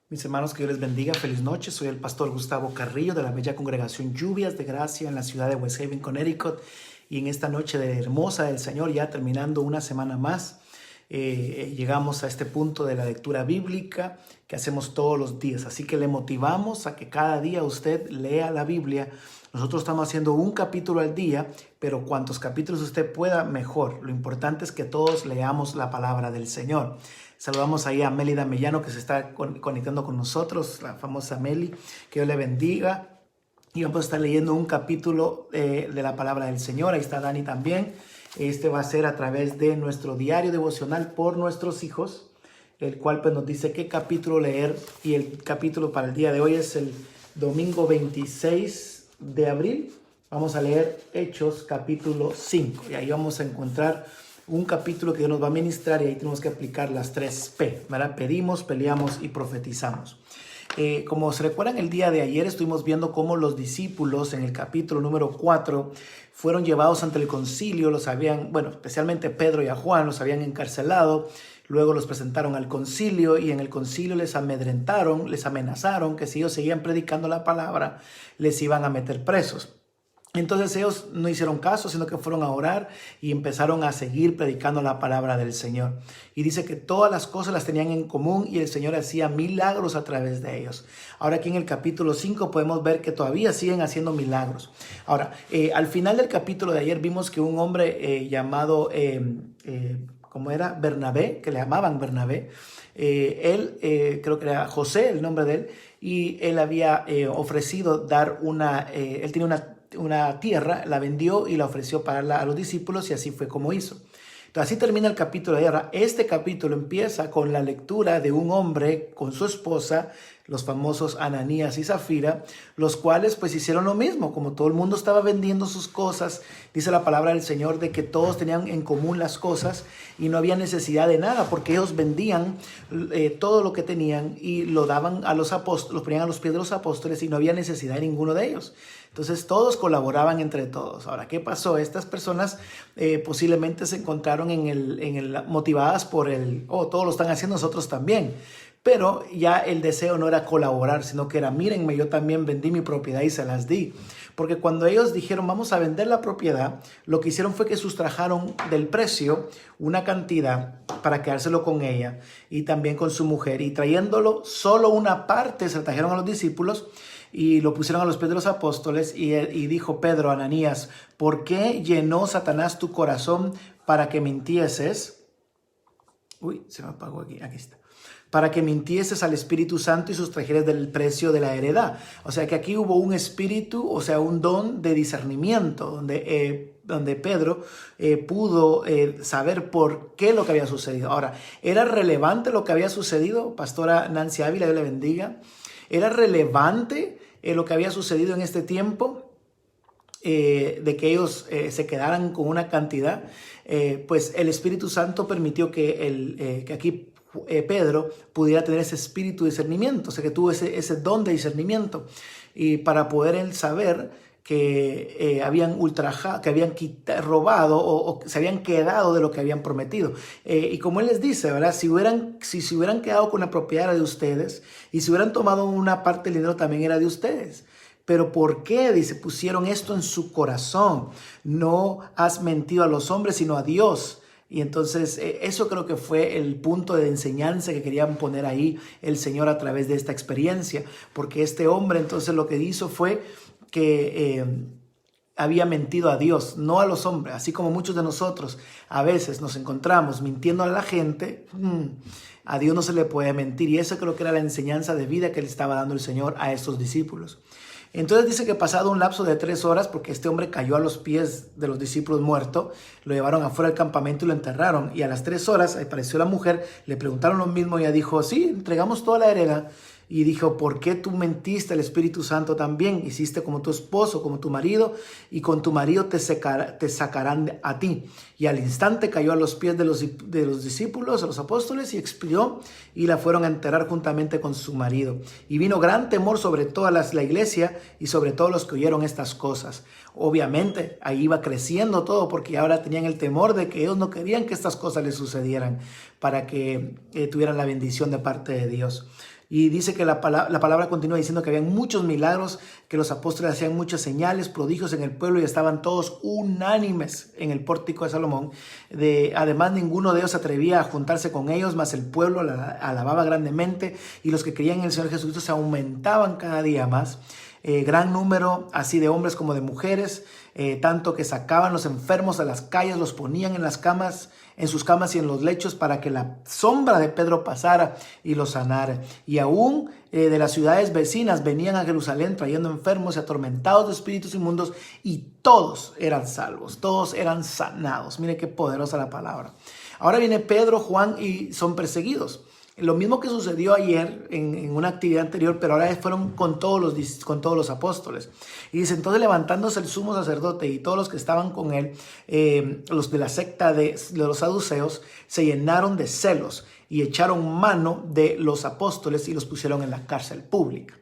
Mis hermanos, que Dios les bendiga. Feliz noche. Soy el pastor Gustavo Carrillo de la bella congregación Lluvias de Gracia en la ciudad de West Haven, Connecticut. Y en esta noche hermosa del Señor, ya terminando una semana más, llegamos a este punto de la lectura bíblica que hacemos todos los días. Así que le motivamos a que cada día usted lea la Biblia. Nosotros estamos haciendo un capítulo al día, pero cuantos capítulos usted pueda, mejor. Lo importante es que todos leamos la palabra del Señor. Saludamos ahí a Mélida Mellano, que se está conectando con nosotros, la famosa Meli. Que Dios le bendiga. Y vamos a estar leyendo un capítulo de la palabra del Señor. Ahí está Dani también. Este va a ser a través de nuestro diario devocional por nuestros hijos, el cual pues nos dice qué capítulo leer. Y el capítulo para el día de hoy es el domingo 26 de abril. Vamos a leer Hechos capítulo 5. Y ahí vamos a encontrar un capítulo que Dios nos va a ministrar, y ahí tenemos que aplicar las 3 P, ¿verdad? Pedimos, peleamos y profetizamos. Como se recuerdan, el día de ayer estuvimos viendo cómo los discípulos en el capítulo número 4 fueron llevados ante el concilio. Los habían, especialmente Pedro y a Juan, los habían encarcelado. Luego los presentaron al concilio, y en el concilio les amedrentaron, les amenazaron que si ellos seguían predicando la palabra, les iban a meter presos. Entonces ellos no hicieron caso, sino que fueron a orar y empezaron a seguir predicando la palabra del Señor. Y dice que todas las cosas las tenían en común, y el Señor hacía milagros a través de ellos. Ahora aquí en el capítulo 5 podemos ver que todavía siguen haciendo milagros. Ahora, al final del capítulo de ayer vimos que un hombre llamado, ¿cómo era? Bernabé, que le llamaban Bernabé. Creo que era José el nombre de él, y él había ofrecido dar él tenía una tierra, la vendió y la ofreció para darla a los discípulos, y así fue como hizo. Entonces así termina el capítulo de guerra. Este capítulo empieza con la lectura de un hombre con su esposa, los famosos Ananías y Zafira, los cuales pues hicieron lo mismo. Como todo el mundo estaba vendiendo sus cosas, dice la palabra del Señor de que todos tenían en común las cosas y no había necesidad de nada, porque ellos vendían todo lo que tenían y lo daban a los apóstoles, los ponían a los pies de los apóstoles, y no había necesidad de ninguno de ellos. Entonces todos colaboraban entre todos. Ahora, ¿qué pasó? Estas personas posiblemente se encontraron motivadas por todos lo están haciendo, nosotros también. Pero ya el deseo no era colaborar, sino que era, mírenme, yo también vendí mi propiedad y se las di. Porque cuando ellos dijeron, vamos a vender la propiedad, lo que hicieron fue que sustrajeron del precio una cantidad para quedárselo con ella y también con su mujer. Y trayéndolo solo una parte, se lo trajeron a los discípulos y lo pusieron a los pies de los apóstoles. Y dijo Pedro a Ananías, ¿por qué llenó Satanás tu corazón para que mintieses? Uy, se me apagó aquí está. Para que mintieses al Espíritu Santo y sustrajeres del precio de la heredad. O sea que aquí hubo un espíritu, o sea, un don de discernimiento, donde Pedro pudo saber por qué lo que había sucedido. Ahora, ¿era relevante lo que había sucedido? Pastora Nancy Ávila, Dios le bendiga. ¿Era relevante lo que había sucedido en este tiempo? De que ellos se quedaran con una cantidad. Pues el Espíritu Santo permitió que aquí Pedro pudiera tener ese espíritu de discernimiento, o sea que tuvo ese don de discernimiento, y para poder él saber que habían ultrajado, que habían robado o se habían quedado de lo que habían prometido. Y como él les dice, ¿verdad? Si se hubieran quedado con la propiedad era de ustedes, y si hubieran tomado una parte del dinero también era de ustedes. Pero ¿por qué? Dice, pusieron esto en su corazón. No has mentido a los hombres, sino a Dios. Y entonces eso creo que fue el punto de enseñanza que querían poner ahí el Señor a través de esta experiencia. Porque este hombre entonces lo que hizo fue que había mentido a Dios, no a los hombres. Así como muchos de nosotros a veces nos encontramos mintiendo a la gente, a Dios no se le puede mentir. Y eso creo que era la enseñanza de vida que le estaba dando el Señor a estos discípulos. Entonces dice que pasado un lapso de 3 horas, porque este hombre cayó a los pies de los discípulos muerto, lo llevaron afuera del campamento y lo enterraron. Y a las 3 horas apareció la mujer, le preguntaron lo mismo y ella dijo, sí, entregamos toda la heredad. Y dijo, ¿por qué tú mentiste al Espíritu Santo también? Hiciste como tu esposo, como tu marido, y con tu marido te sacarán a ti. Y al instante cayó a los pies de los discípulos, a los apóstoles, y expiró, y la fueron a enterrar juntamente con su marido. Y vino gran temor sobre toda la iglesia y sobre todos los que oyeron estas cosas. Obviamente, ahí iba creciendo todo, porque ahora tenían el temor de que ellos no querían que estas cosas les sucedieran. para que tuvieran la bendición de parte de Dios. Y dice que la palabra continúa diciendo que habían muchos milagros, que los apóstoles hacían muchas señales, prodigios en el pueblo y estaban todos unánimes en el pórtico de Salomón. Además, ninguno de ellos se atrevía a juntarse con ellos, mas el pueblo alababa grandemente y los que creían en el Señor Jesucristo se aumentaban cada día más. Gran número así de hombres como de mujeres, tanto que sacaban los enfermos a las calles, los ponían en las camas, en sus camas y en los lechos para que la sombra de Pedro pasara y los sanara. Y aún de las ciudades vecinas venían a Jerusalén trayendo enfermos y atormentados de espíritus inmundos y todos eran salvos, todos eran sanados. Mire qué poderosa la palabra. Ahora viene Pedro, Juan y son perseguidos. Lo mismo que sucedió ayer en una actividad anterior, pero ahora fueron con todos los apóstoles. Y dice, entonces levantándose el sumo sacerdote y todos los que estaban con él, los de la secta de los saduceos, se llenaron de celos y echaron mano de los apóstoles y los pusieron en la cárcel pública.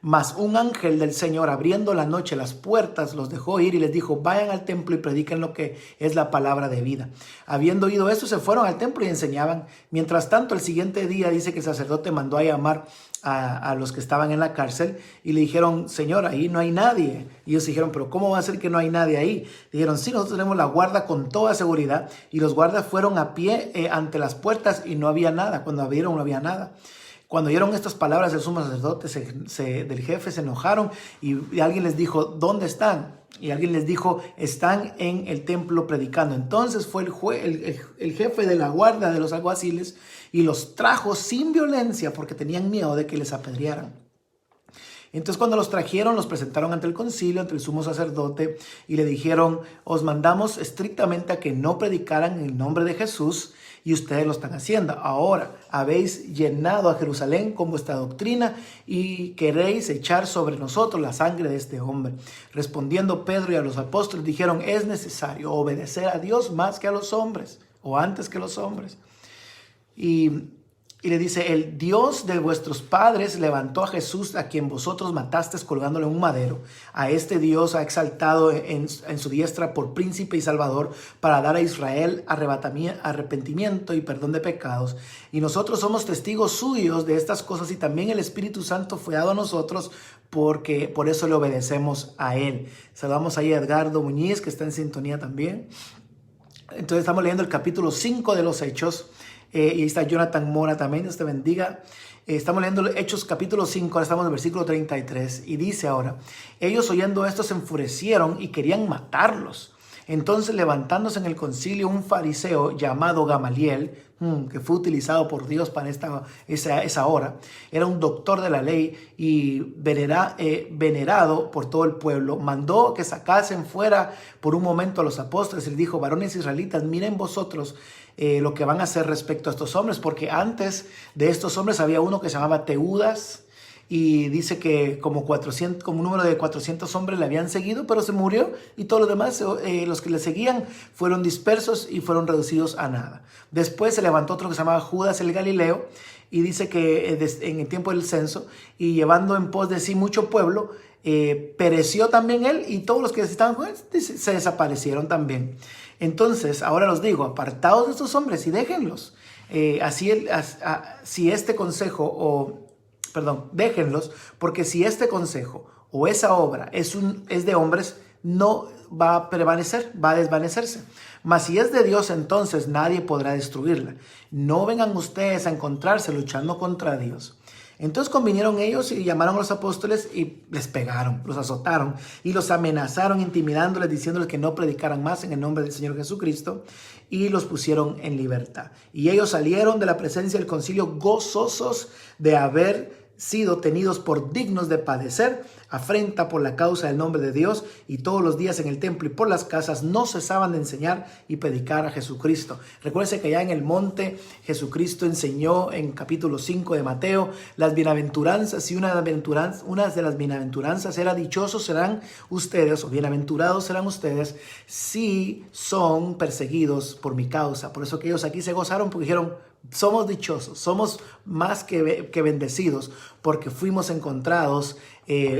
Mas un ángel del Señor, abriendo la noche las puertas, los dejó ir y les dijo, vayan al templo y prediquen lo que es la palabra de vida. Habiendo oído esto, se fueron al templo y enseñaban. Mientras tanto, el siguiente día dice que el sacerdote mandó a llamar a los que estaban en la cárcel y le dijeron, Señor, ahí no hay nadie. Y ellos dijeron, pero ¿cómo va a ser que no hay nadie ahí? Dijeron, sí, nosotros tenemos la guarda con toda seguridad. Y los guardas fueron a pie ante las puertas y no había nada. Cuando abrieron no había nada. Cuando oyeron estas palabras del sumo sacerdote, del jefe, se enojaron y alguien les dijo, ¿dónde están? Y alguien les dijo, están en el templo predicando. Entonces fue el jefe de la guardia de los alguaciles y los trajo sin violencia porque tenían miedo de que les apedrearan. Entonces cuando los trajeron, los presentaron ante el concilio, ante el sumo sacerdote y le dijeron, os mandamos estrictamente a que no predicaran en el nombre de Jesús y ustedes lo están haciendo. Ahora habéis llenado a Jerusalén con vuestra doctrina y queréis echar sobre nosotros la sangre de este hombre. Respondiendo Pedro y a los apóstoles dijeron, es necesario obedecer a Dios más que a los hombres o antes que los hombres. Y le dice, el Dios de vuestros padres levantó a Jesús, a quien vosotros matasteis colgándole en un madero. A este Dios ha exaltado en su diestra por príncipe y salvador para dar a Israel arrepentimiento y perdón de pecados. Y nosotros somos testigos suyos de estas cosas y también el Espíritu Santo fue dado a nosotros porque por eso le obedecemos a él. Saludamos ahí a Edgardo Muñiz, que está en sintonía también. Entonces estamos leyendo el capítulo 5 de los Hechos. Y ahí está Jonathan Mora también, Dios te bendiga. Estamos leyendo Hechos capítulo 5, ahora estamos en el versículo 33. Y dice ahora, ellos oyendo esto se enfurecieron y querían matarlos. Entonces levantándose en el concilio un fariseo llamado Gamaliel, que fue utilizado por Dios para esa hora, era un doctor de la ley y venerado por todo el pueblo, mandó que sacasen fuera por un momento a los apóstoles y les dijo, varones israelitas, miren vosotros lo que van a hacer respecto a estos hombres, porque antes de estos hombres había uno que se llamaba Teudas y dice que como un número de 400 hombres le habían seguido, pero se murió y todos los demás, los que le seguían, fueron dispersos y fueron reducidos a nada. Después se levantó otro que se llamaba Judas el Galileo y dice que en el tiempo del censo y llevando en pos de sí mucho pueblo, pereció también él y todos los que estaban con él se desaparecieron también. Entonces, ahora los digo, apartados de estos hombres y déjenlos. Si este consejo, déjenlos, porque si este consejo o esa obra es de hombres, no va a prevalecer, va a desvanecerse. Mas si es de Dios, entonces nadie podrá destruirla. No vengan ustedes a encontrarse luchando contra Dios. Entonces convinieron ellos y llamaron a los apóstoles y les pegaron, los azotaron y los amenazaron intimidándoles, diciéndoles que no predicaran más en el nombre del Señor Jesucristo y los pusieron en libertad. Y ellos salieron de la presencia del concilio gozosos de haber sido tenidos por dignos de padecer afrenta por la causa del nombre de Dios, y todos los días en el templo y por las casas no cesaban de enseñar y predicar a Jesucristo. Recuérdense que allá en el monte Jesucristo enseñó en capítulo 5 de Mateo las bienaventuranzas, y una de las bienaventuranzas era: dichosos serán ustedes, o bienaventurados serán ustedes si son perseguidos por mi causa. Por eso que ellos aquí se gozaron, porque dijeron: somos dichosos, somos más que bendecidos, porque fuimos encontrados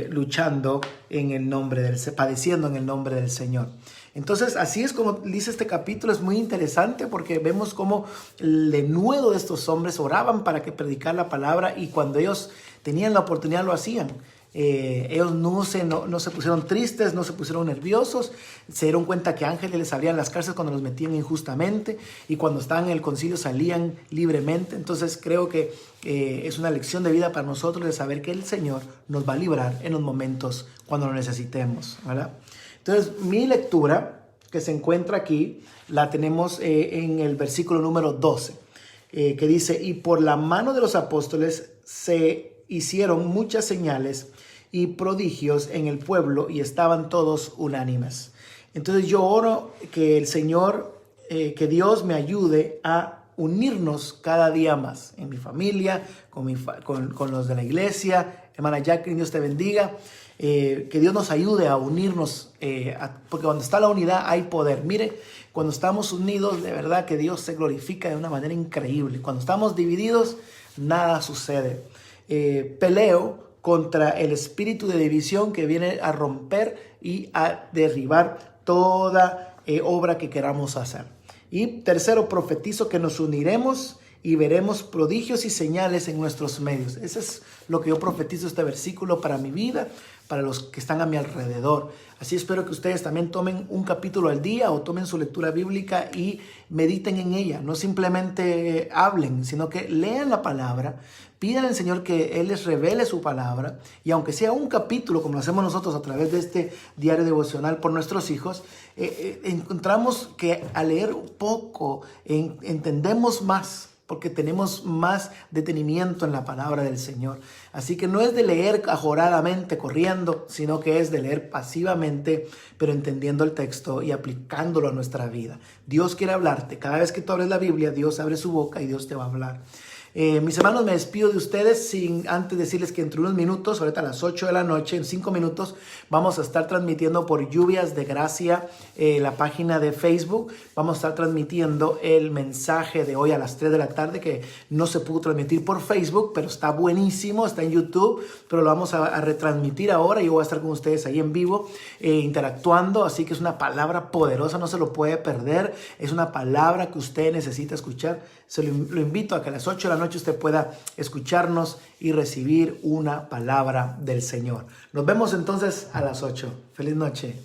luchando en el nombre padeciendo en el nombre del Señor. Entonces, así es como dice este capítulo, es muy interesante porque vemos cómo el denuedo de estos hombres oraban para que predicar la palabra y cuando ellos tenían la oportunidad lo hacían. Ellos no se pusieron tristes, no se pusieron nerviosos, se dieron cuenta que ángeles les abrían las cárceles cuando los metían injustamente y cuando estaban en el concilio salían libremente. Entonces creo que es una lección de vida para nosotros de saber que el Señor nos va a librar en los momentos cuando lo necesitemos, ¿verdad? Entonces mi lectura que se encuentra aquí la tenemos en el versículo número 12, que dice: y por la mano de los apóstoles se hicieron muchas señales y prodigios en el pueblo y estaban todos unánimes. Entonces yo oro que el Señor, que Dios me ayude a unirnos cada día más en mi familia, con los de la iglesia. Hermana Jacqueline, Dios te bendiga. Que Dios nos ayude a unirnos, porque cuando está la unidad hay poder. Mire, cuando estamos unidos, de verdad que Dios se glorifica de una manera increíble. Cuando estamos divididos, nada sucede. Peleo contra el espíritu de división que viene a romper y a derribar toda obra que queramos hacer. Y tercero, profetizo que nos uniremos y veremos prodigios y señales en nuestros medios. Eso es lo que yo profetizo este versículo para mi vida, para los que están a mi alrededor. Así espero que ustedes también tomen un capítulo al día o tomen su lectura bíblica y mediten en ella. No simplemente hablen, sino que lean la palabra, pidan al Señor que Él les revele su palabra y aunque sea un capítulo, como lo hacemos nosotros a través de este diario devocional por nuestros hijos, encontramos que al leer poco entendemos más, porque tenemos más detenimiento en la palabra del Señor. Así que no es de leer ajoradamente, corriendo, sino que es de leer pasivamente, pero entendiendo el texto y aplicándolo a nuestra vida. Dios quiere hablarte. Cada vez que tú abres la Biblia, Dios abre su boca y Dios te va a hablar. Mis hermanos, me despido de ustedes sin antes decirles que entre unos minutos, ahorita a las 8 de la noche, en 5 minutos, vamos a estar transmitiendo por Lluvias de Gracia, la página de Facebook. Vamos a estar transmitiendo el mensaje de hoy a las 3 de la tarde, que no se pudo transmitir por Facebook, pero está buenísimo, está en YouTube, pero lo vamos a retransmitir ahora. Yo voy a estar con ustedes ahí en vivo, interactuando, así que es una palabra poderosa, no se lo puede perder. Es una palabra que usted necesita escuchar. Lo invito a que a las 8 de la noche usted pueda escucharnos y recibir una palabra del Señor. Nos vemos entonces a las 8. Feliz noche.